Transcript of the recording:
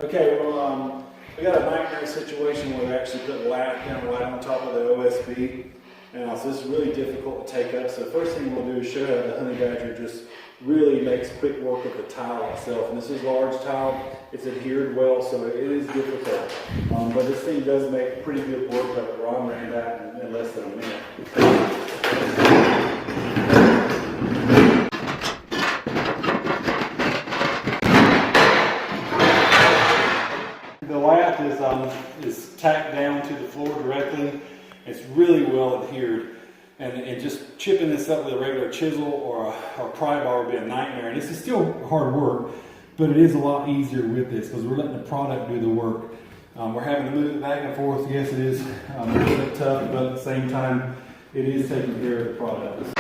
Okay, well, we got a nightmare situation where we actually put lath down right on top of the OSB. And so this is really difficult to take up. So the first thing we'll do is show you how the Honey Badger just really makes quick work of the tile itself. And this is large tile. It's adhered well, so it is difficult. But this thing does make pretty good work of it. Ron ran that in less than a minute. The lath is tacked down to the floor directly. It's really well adhered. And just chipping this up with a regular chisel or a pry bar would be a nightmare. And this is still hard work, but it is a lot easier with this because we're letting the product do the work. We're having to move it back and forth. Yes, it is a little bit tough, but at the same time, it is taking care of the product.